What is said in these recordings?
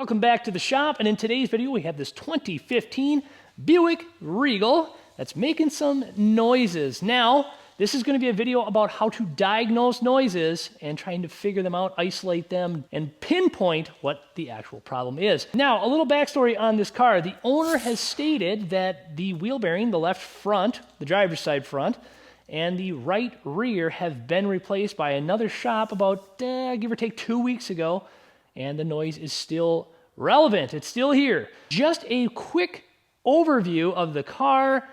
Welcome back to the shop, and in today's video we have this 2015 Buick Regal that's making some noises. Now, this is going to be a video about how to diagnose noises and trying to figure them out, isolate them, and pinpoint what the actual problem is. Now, a little backstory on this car. The owner has stated that the wheel bearing, the left front, the driver's side front, and the right rear have been replaced by another shop about, give or take, 2 weeks ago, and the noise is still relevant. It's still here. Just a quick overview of the car.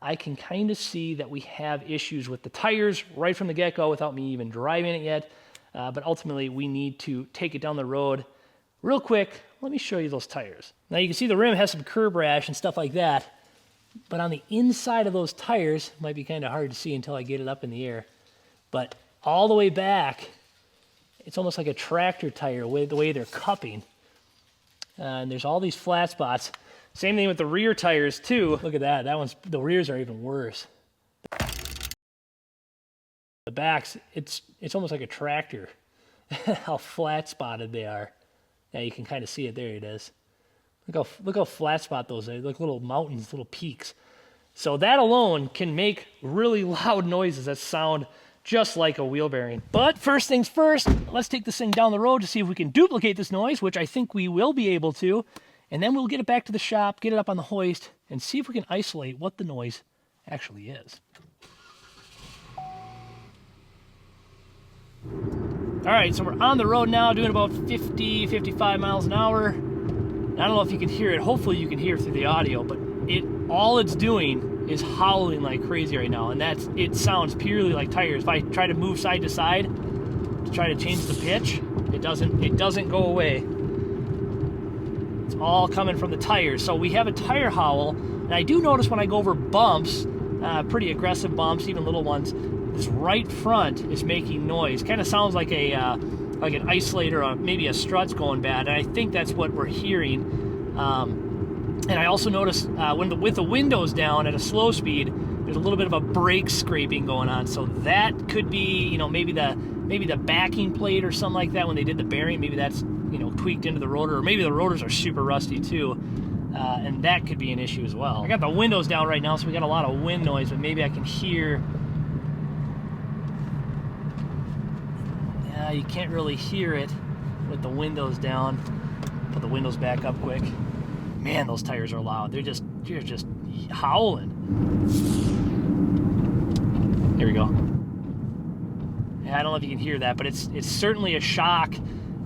I can kind of see that we have issues with the tires right from the get-go without me even driving it yet, but ultimately we need to take it down the road. Real quick, let me show you those tires. Now you can see the rim has some curb rash and stuff like that, but on the inside of those tires, might be kind of hard to see until I get it up in the air, but all the way back, it's almost like a tractor tire, the way they're cupping. And there's all these flat spots. Same thing with the rear tires too. Look at that. The rears are even worse. The backs, it's almost like a tractor. How flat spotted they are. Yeah, you can kind of see it. There it is. Look how flat spot those are. Like little mountains, little peaks. So that alone can make really loud noises that sound just like a wheel bearing. But first things first, let's take this thing down the road to see if we can duplicate this noise, which I think we will be able to, and then we'll get it back to the shop, get it up on the hoist, and see if we can isolate what the noise actually is. All right, so we're on the road now, doing about 50, 55 miles an hour. I don't know if you can hear it. Hopefully you can hear it through the audio, but all it's doing is howling like crazy right now, and it sounds purely like tires. If I try to move side to side to try to change the pitch, it doesn't go away. It's all coming from the tires. So we have a tire howl, and I do notice when I go over bumps, pretty aggressive bumps, even little ones, this right front is making noise. Kind of sounds like an isolator, or maybe a strut's going bad, and I think that's what we're hearing. And I also noticed with the windows down at a slow speed, there's a little bit of a brake scraping going on. So that could be, maybe the backing plate or something like that when they did the bearing. Maybe that's, tweaked into the rotor, or maybe the rotors are super rusty too. And that could be an issue as well. I got the windows down right now, so we got a lot of wind noise, but maybe I can hear. Yeah, you can't really hear it with the windows down. Put the windows back up quick. Man, those tires are loud. They're just howling. There we go. Yeah, I don't know if you can hear that, but it's certainly a shock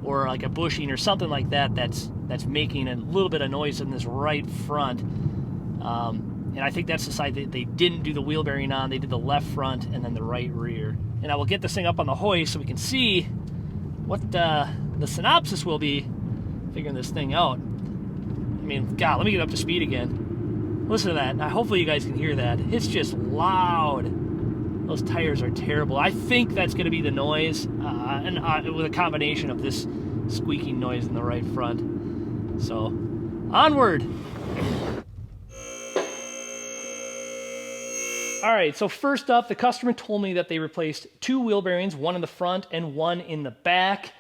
or like a bushing or something like that that's making a little bit of noise in this right front. And I think that's the side that they didn't do the wheel bearing on. They did the left front and then the right rear. And I will get this thing up on the hoist so we can see what the synopsis will be figuring this thing out. I mean, God, let me get up to speed again. Listen to that. Now, hopefully you guys can hear that. It's just loud. Those tires are terrible. I think that's going to be the noise, and with a combination of this squeaking noise in the right front. So, onward. All right, so first up, the customer told me that they replaced 2 wheel bearings, one in the front and one in the back.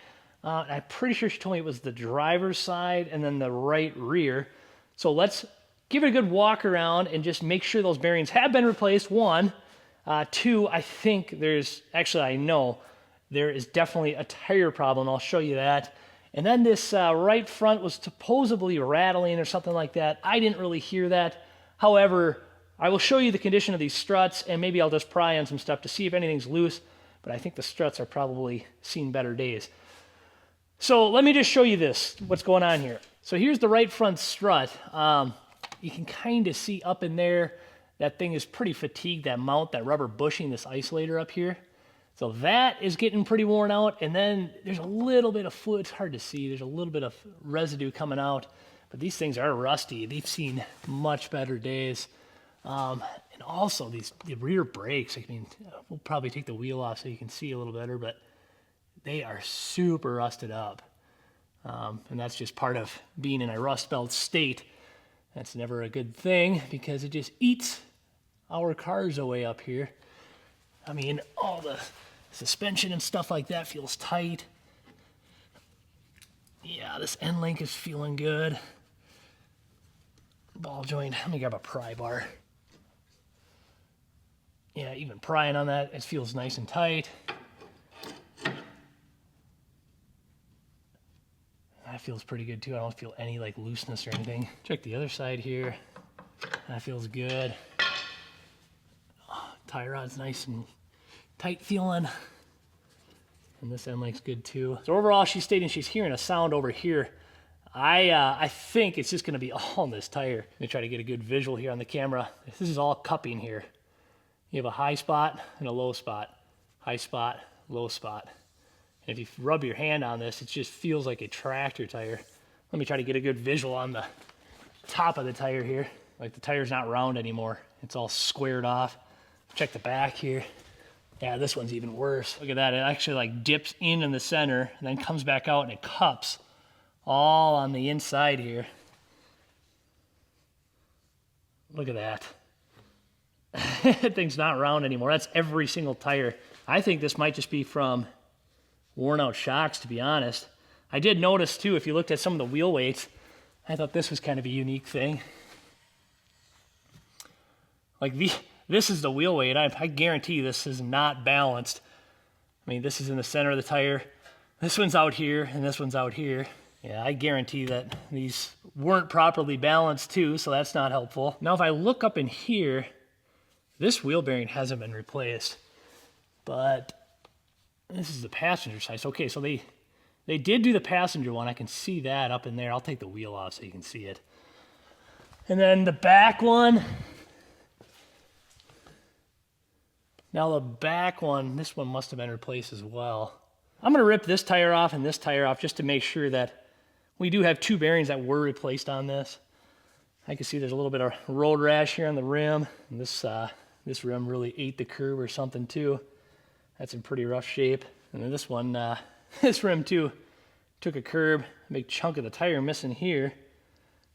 I'm pretty sure she told me it was the driver's side and then the right rear. So let's give it a good walk around and just make sure those bearings have been replaced, 1. 2, I know there is definitely a tire problem. I'll show you that. And then this right front was supposedly rattling or something like that. I didn't really hear that. However, I will show you the condition of these struts, and maybe I'll just pry on some stuff to see if anything's loose, but I think the struts are probably seen better days. So let me just show you what's going on here. So here's the right front strut. You can kind of see up in there, that thing is pretty fatigued, that mount, that rubber bushing, this isolator up here. So that is getting pretty worn out, and then there's a little bit of fluid, it's hard to see, there's a little bit of residue coming out, but these things are rusty. They've seen much better days. And also the rear brakes, I mean, we'll probably take the wheel off so you can see a little better, but they are super rusted up. And that's just part of being in a rust belt state. That's never a good thing because it just eats our cars away up here. I mean, all the suspension and stuff like that feels tight. Yeah, this end link is feeling good. Ball joint, let me grab a pry bar. Yeah, even prying on that, it feels nice and tight. That feels pretty good too. I don't feel any like looseness or anything. Check the other side here. That feels good. Oh, tie rod's nice and tight feeling. And this end link's good too. So overall, she's stating she's hearing a sound over here. I think it's just gonna be all in this tire. Let me try to get a good visual here on the camera. This is all cupping here. You have a high spot and a low spot. High spot, low spot. And if you rub your hand on this, it just feels like a tractor tire. Let me try to get a good visual on the top of the tire here. Like the tire's not round anymore. It's all squared off. Check the back here. Yeah, this one's even worse. Look at that, it actually like dips in the center and then comes back out and it cups all on the inside here. Look at that. That thing's not round anymore. That's every single tire. I think this might just be from worn out shocks, to be honest. I did notice too, if you looked at some of the wheel weights, I thought this was kind of a unique thing. Like this is the wheel weight. I guarantee this is not balanced. I mean, this is in the center of the tire. This one's out here and this one's out here. Yeah, I guarantee that these weren't properly balanced too, so that's not helpful. Now, if I look up in here, this wheel bearing hasn't been replaced, but this is the passenger side. So, okay, so they did do the passenger one. I can see that up in there. I'll take the wheel off so you can see it. And then the back one. Now the back one, this one must have been replaced as well. I'm gonna rip this tire off and this tire off just to make sure that we do have two bearings that were replaced on this. I can see there's a little bit of road rash here on the rim. And this rim really ate the curb or something too. That's in pretty rough shape. And then this one, this rim too, took a curb. A big chunk of the tire missing here.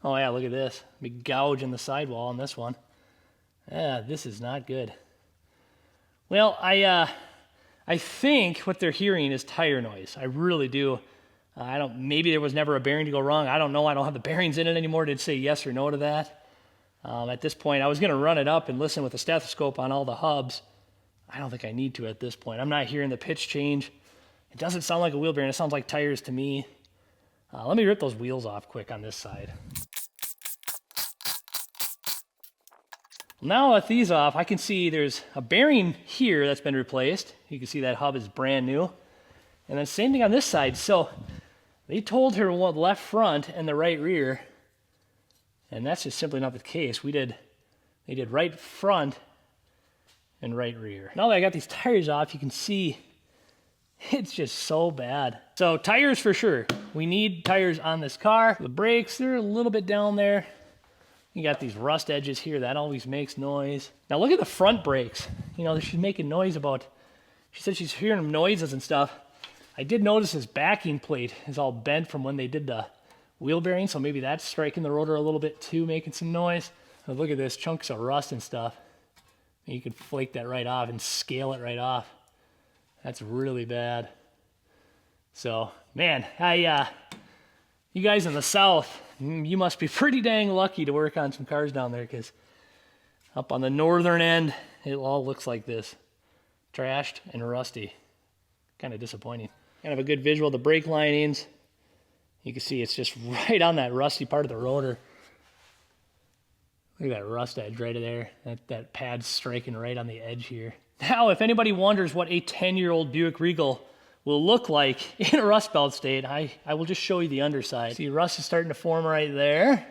Oh yeah, look at this. Big gouge in the sidewall on this one. Yeah, this is not good. Well, I think what they're hearing is tire noise. I really do. Maybe there was never a bearing to go wrong. I don't know. I don't have the bearings in it anymore to say yes or no to that. At this point, I was going to run it up and listen with a stethoscope on all the hubs. I don't think I need to at this point. I'm not hearing the pitch change. It doesn't sound like a wheel bearing. It sounds like tires to me. Let me rip those wheels off quick on this side. Now with these off, I can see there's a bearing here that's been replaced. You can see that hub is brand new. And then same thing on this side. So they told her the left front and the right rear, and that's just simply not the case. They did right front and right rear. Now that I got these tires off, you can see it's just so bad. So tires for sure. We need tires on this car. The brakes, they're a little bit down there. You got these rust edges here. That always makes noise. Now look at the front brakes. You know, she's making noise about, she said she's hearing noises and stuff. I did notice his backing plate is all bent from when they did the wheel bearing, so maybe that's striking the rotor a little bit too, making some noise. But look at this, chunks of rust and stuff. And you could flake that right off and scale it right off. That's really bad. So, man, you guys in the South, you must be pretty dang lucky to work on some cars down there, because up on the northern end, it all looks like this. Trashed and rusty. Kind of disappointing. Kind of a good visual of the brake linings. You can see it's just right on that rusty part of the rotor. Look at that rust edge right there. That pad's striking right on the edge here. Now, if anybody wonders what a 10-year-old Buick Regal will look like in a rust belt state, I will just show you the underside. See, rust is starting to form right there.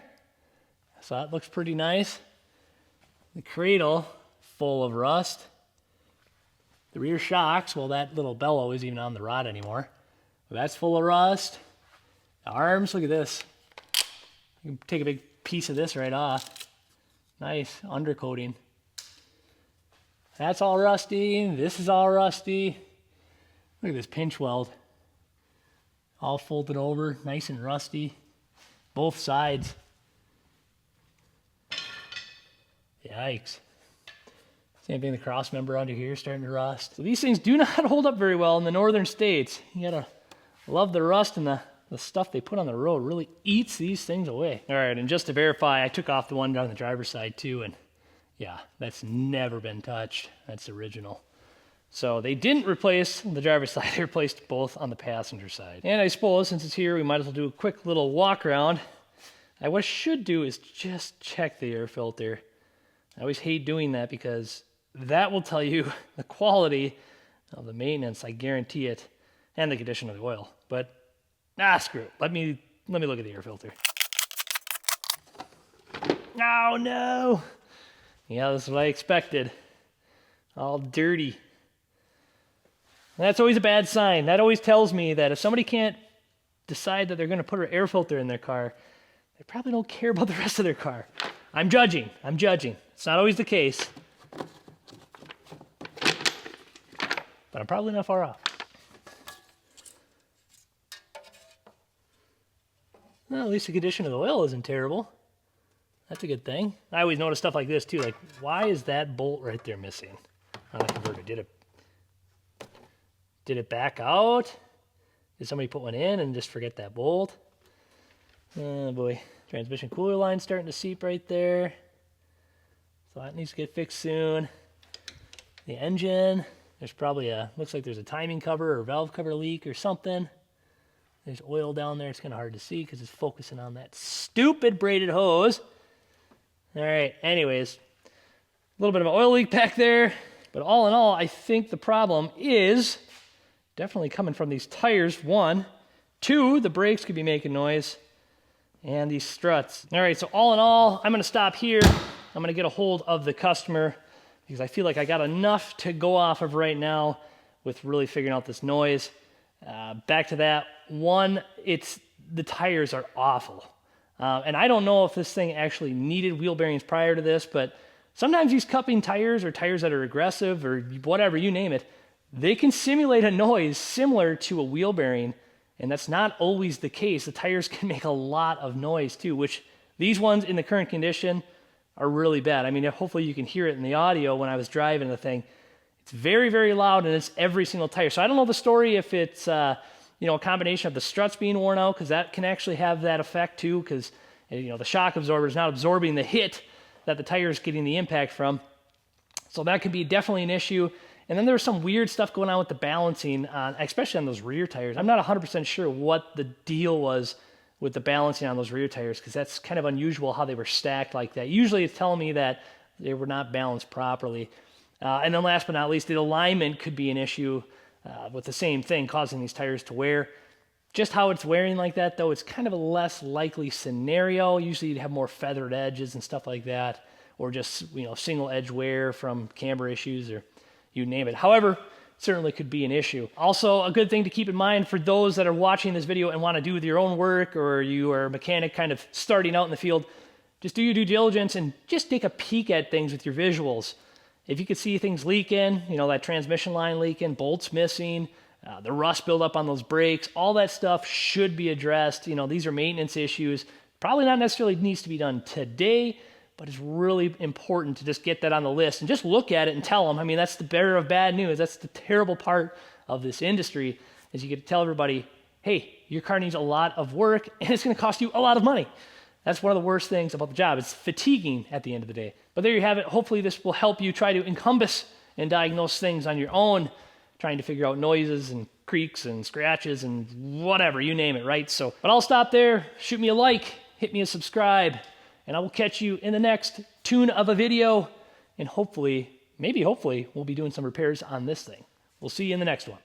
So that looks pretty nice. The cradle, full of rust. The rear shocks, well, that little bellow isn't even on the rod anymore. But that's full of rust. The arms, look at this. You can take a big piece of this right off. Nice undercoating. That's all rusty. This is all rusty. Look at this pinch weld. All folded over, nice and rusty. Both sides. Yikes. Same thing, the cross member under here starting to rust. So these things do not hold up very well in the northern states. You gotta love the rust in the the stuff they put on the road really eats these things away. All right, and just to verify, I took off the one down the driver's side too, and yeah, that's never been touched. That's original. So they didn't replace the driver's side, they replaced both on the passenger side. And I suppose since it's here, we might as well do a quick little walk around. What I should do is just check the air filter. I always hate doing that because that will tell you the quality of the maintenance, I guarantee it, and the condition of the oil. But, screw it. Let me look at the air filter. Oh, no. Yeah, this is what I expected. All dirty. That's always a bad sign. That always tells me that if somebody can't decide that they're going to put an air filter in their car, they probably don't care about the rest of their car. I'm judging. It's not always the case. But I'm probably not far off. Well, at least the condition of the oil isn't terrible. That's a good thing. I always notice stuff like this too, like why is that bolt right there missing on the converter? Did it back out? Did somebody put one in and just forget that bolt? Oh boy, transmission cooler line starting to seep right there. So that needs to get fixed soon. The engine, there's probably looks like there's a timing cover or valve cover leak or something. There's oil down there. It's kind of hard to see because it's focusing on that stupid braided hose. All right, anyways, a little bit of an oil leak back there. But all in all, I think the problem is definitely coming from these tires, 1. 2, the brakes could be making noise. And these struts. All right, so all in all, I'm gonna stop here. I'm gonna get a hold of the customer because I feel like I got enough to go off of right now with really figuring out this noise. Back to that, 1, the tires are awful. And I don't know if this thing actually needed wheel bearings prior to this, but sometimes these cupping tires or tires that are aggressive or whatever, you name it, they can simulate a noise similar to a wheel bearing. And that's not always the case. The tires can make a lot of noise too, which these ones in the current condition are really bad. I mean, hopefully you can hear it in the audio when I was driving the thing. It's very, very loud and it's every single tire. So I don't know the story if it's, a combination of the struts being worn out, because that can actually have that effect too, because, the shock absorber is not absorbing the hit that the tire is getting the impact from. So that could be definitely an issue. And then there's some weird stuff going on with the balancing, especially on those rear tires. I'm not 100% sure what the deal was with the balancing on those rear tires, because that's kind of unusual how they were stacked like that. Usually it's telling me that they were not balanced properly. And then last but not least, the alignment could be an issue with the same thing causing these tires to wear. Just how it's wearing like that, though, it's kind of a less likely scenario. Usually you'd have more feathered edges and stuff like that, or just, single edge wear from camber issues or you name it. However, certainly could be an issue. Also, a good thing to keep in mind for those that are watching this video and want to do your own work, or you are a mechanic kind of starting out in the field, just do your due diligence and just take a peek at things with your visuals. If you could see things leaking, that transmission line leaking, bolts missing, the rust buildup on those brakes, all that stuff should be addressed. These are maintenance issues. Probably not necessarily needs to be done today, but it's really important to just get that on the list and just look at it and tell them. I mean, that's the bearer of bad news. That's the terrible part of this industry, is you get to tell everybody, hey, your car needs a lot of work and it's going to cost you a lot of money. That's one of the worst things about the job. It's fatiguing at the end of the day. But there you have it. Hopefully this will help you try to encompass and diagnose things on your own, trying to figure out noises and creaks and scratches and whatever, you name it, right? But I'll stop there. Shoot me a like, hit me a subscribe, and I will catch you in the next tune of a video. And hopefully, maybe hopefully, we'll be doing some repairs on this thing. We'll see you in the next one.